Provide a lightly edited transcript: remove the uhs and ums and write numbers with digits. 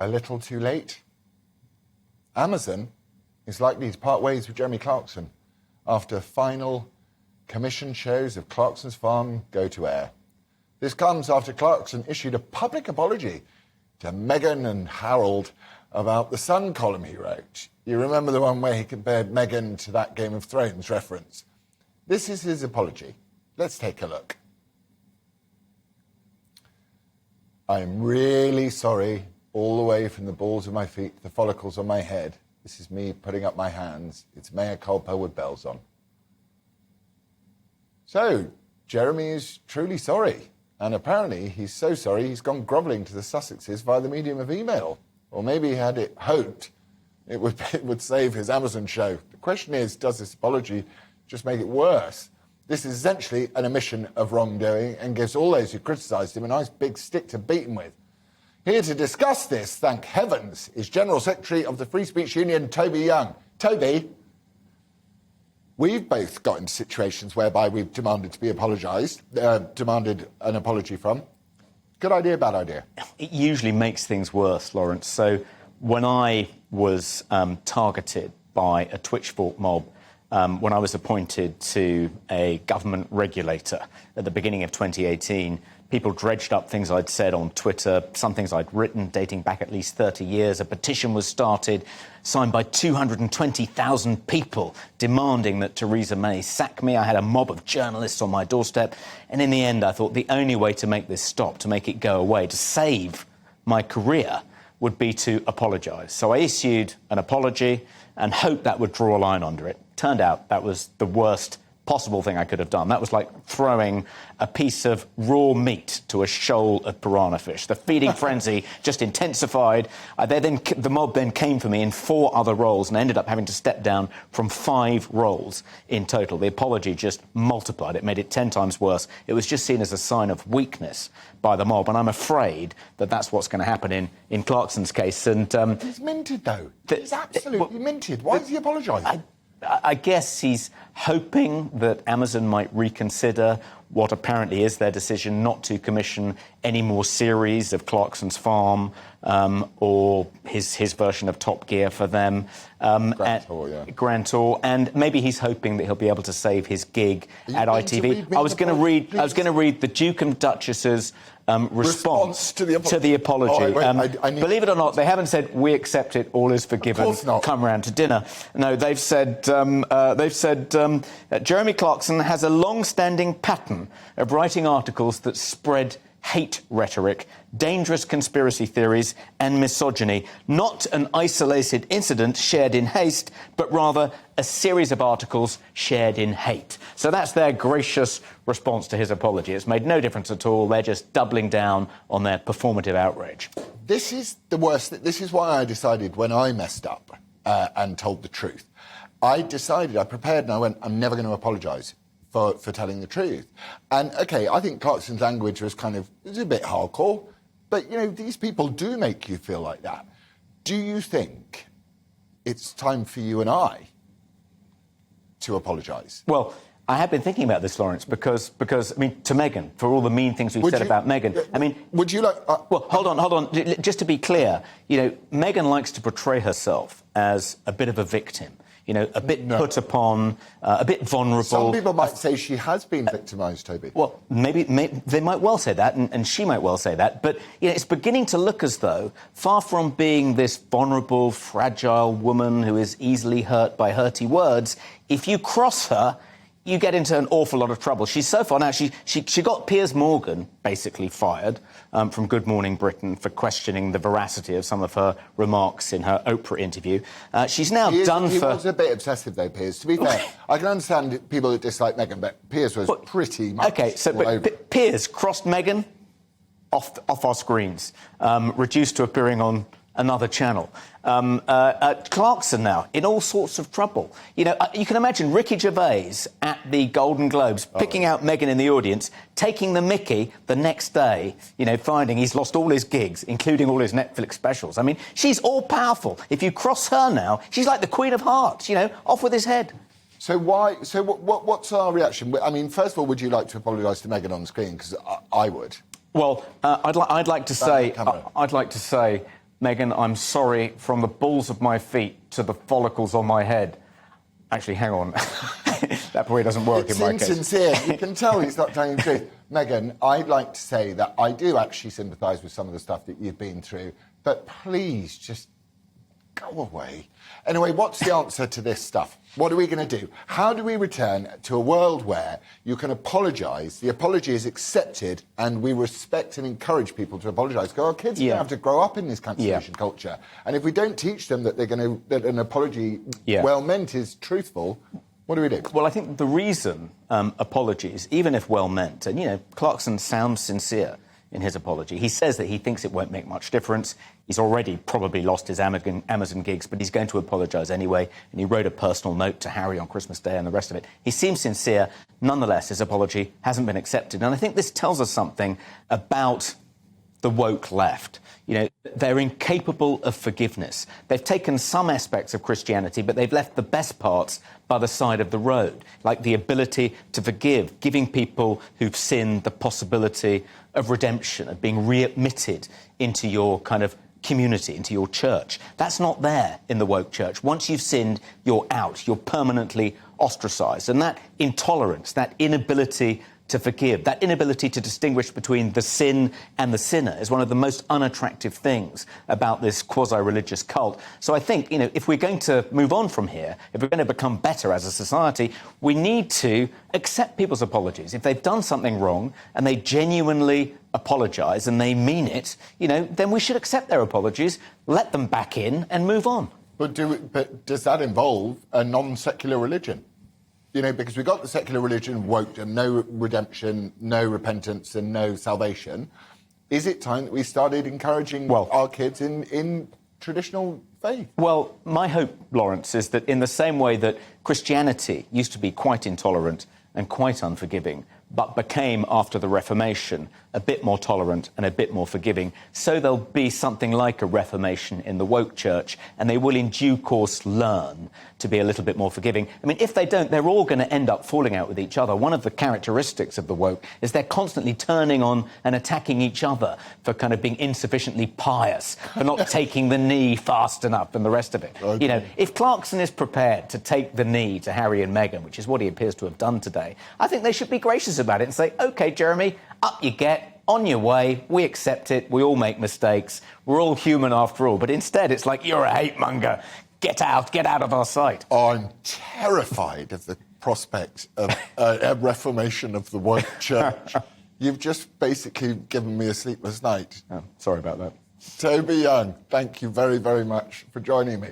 a little too late. Amazon is likely to part ways with Jeremy Clarkson after final commission shows of Clarkson's Farm go to air. This comes after Clarkson issued a public apology to Meghan and Harold about the Sun column he wrote. You remember the one where he compared Meghan to that Game of Thrones reference? This is his apology. Let's take a look. I'm really sorry, all the way from the balls of my feet to the follicles on my head. This is me putting up my hands. It's mea culpa with bells on. So, Jeremy is truly sorry. And apparently he's so sorry he's gone grovelling to the Sussexes via the medium of email. Or maybe he had it hoped it would save his Amazon show. The question is, does this apology just make it worse? This is essentially an admission of wrongdoing and gives all those who criticised him a nice big stick to beat him with. Here to discuss this, thank heavens, is General Secretary of the Free Speech Union, Toby Young. Toby, we've both got into situations whereby we've demanded to be demanded an apology from. Good idea, bad idea? It usually makes things worse, Lawrence. So when I was targeted by a Twitchfork mob, when I was appointed to a government regulator at the beginning of 2018, people dredged up things I'd said on Twitter, some things I'd written dating back at least 30 years. A petition was started, signed by 220,000 people, demanding that Theresa May sack me. I had a mob of journalists on my doorstep. And in the end, I thought the only way to make this stop, to make it go away, to save my career, would be to apologise. So I issued an apology and hoped that would draw a line under it. Turned out that was the worst possible thing I could have done. That was like throwing a piece of raw meat to a shoal of piranha fish. The feeding frenzy just intensified. The mob then came for me in 4 other roles and I ended up having to step down from 5 roles in total. The apology just multiplied. It made it 10 times worse. It was just seen as a sign of weakness by the mob, and I'm afraid that that's what's going to happen in Clarkson's case. And he's minted, though. He's absolutely minted. Why is he apologising? I guess he's hoping that Amazon might reconsider what apparently is their decision not to commission any more series of Clarkson's Farm or his version of Top Gear for them. Grand Tour, and maybe he's hoping that he'll be able to save his gig at ITV. I was going to read the Duke and Duchess's response to the apology. Believe it or not, they haven't said we accept it, all is forgiven. Of course not. Come round to dinner. No, they've said Jeremy Clarkson has a long-standing pattern of writing articles that spread hate rhetoric, dangerous conspiracy theories and misogyny. Not an isolated incident shared in haste, but rather a series of articles shared in hate. So that's their gracious response to his apology. It's made no difference at all. They're just doubling down on their performative outrage. This is the worst. This is why I decided when I messed up and told the truth. I prepared and I went, I'm never going to apologise for telling the truth. And, OK, I think Clarkson's language was it's a bit hardcore, but, these people do make you feel like that. Do you think it's time for you and I to apologise? Well, I have been thinking about this, Lawrence, because to Meghan, for all the mean things we've said about Meghan, would you like... well, hold on. Just to be clear, Meghan likes to portray herself as a bit of a victim. A bit put upon, a bit vulnerable. Some people might say she has been victimised, Toby. Well, maybe they might well say that, and she might well say that. But it's beginning to look as though, far from being this vulnerable, fragile woman who is easily hurt by hurty words, if you cross her, you get into an awful lot of trouble. She's so far now, she got Piers Morgan basically fired from Good Morning Britain for questioning the veracity of some of her remarks in her Oprah interview. She's now He was a bit obsessive, though, Piers. To be fair, I can understand people that dislike Meghan, but Piers was pretty much Piers crossed Meghan off our screens, reduced to appearing on another channel. Clarkson now in all sorts of trouble. You can imagine Ricky Gervais at the Golden Globes picking out Meghan in the audience, taking the mickey the next day, finding he's lost all his gigs, including all his Netflix specials. She's all-powerful. If you cross her now, she's like the Queen of Hearts, off with his head. So what's our reaction? First of all, would you like to apologise to Meghan on screen? Because I would. Well, I'd like to say Meghan, I'm sorry from the balls of my feet to the follicles on my head. Actually, hang on. That probably doesn't work in my case. It's insincere. You can tell he's not telling the truth. Meghan, I'd like to say that I do actually sympathise with some of the stuff that you've been through, but please just go away. Anyway, what's the answer to this stuff? What are we going to do? How do we return to a world where you can apologise, the apology is accepted, and we respect and encourage people to apologise? Because our kids are going to have to grow up in this cancellation culture. And if we don't teach them that that an apology well meant is truthful, what do we do? Well, I think the reason apologies, even if well meant, and, you know, Clarkson sounds sincere in his apology. He says that he thinks it won't make much difference. He's already probably lost his Amazon gigs, but he's going to apologise anyway. And he wrote a personal note to Harry on Christmas Day and the rest of it. He seems sincere. Nonetheless, his apology hasn't been accepted. And I think this tells us something about the woke left. You know, they're incapable of forgiveness. They've taken some aspects of Christianity, but they've left the best parts by the side of the road, like the ability to forgive, giving people who've sinned the possibility of redemption, of being readmitted into your kind of community, into your church. That's not there in the woke church. Once you've sinned, you're out. You're permanently ostracised. And that intolerance, that inability to forgive, that inability to distinguish between the sin and the sinner is one of the most unattractive things about this quasi-religious cult. So I think, you know, if we're going to move on from here, if we're going to become better as a society, we need to accept people's apologies. If they've done something wrong and they genuinely apologise and they mean it, you know, then we should accept their apologies, let them back in and move on. But does that involve a non-secular religion? You know, because we've got the secular religion woke and no redemption, no repentance and no salvation. Is it time that we started encouraging our kids in traditional faith? Well, my hope, Lawrence, is that in the same way that Christianity used to be quite intolerant and quite unforgiving, but became, after the Reformation, a bit more tolerant and a bit more forgiving, so there'll be something like a Reformation in the woke church, and they will in due course learn to be a little bit more forgiving. I mean, if they don't, they're all going to end up falling out with each other. One of the characteristics of the woke is they're constantly turning on and attacking each other for kind of being insufficiently pious, for not taking the knee fast enough and the rest of it. Okay. You know, if Clarkson is prepared to take the knee to Harry and Meghan, which is what he appears to have done today, I think they should be gracious about it and say, OK, Jeremy, up you get, on your way, we accept it, we all make mistakes, we're all human after all. But instead, it's like, you're a hate monger, get out of our sight. I'm terrified of the prospect of a reformation of the woke church. You've just basically given me a sleepless night. Oh, sorry about that. Toby Young, thank you very, very much for joining me.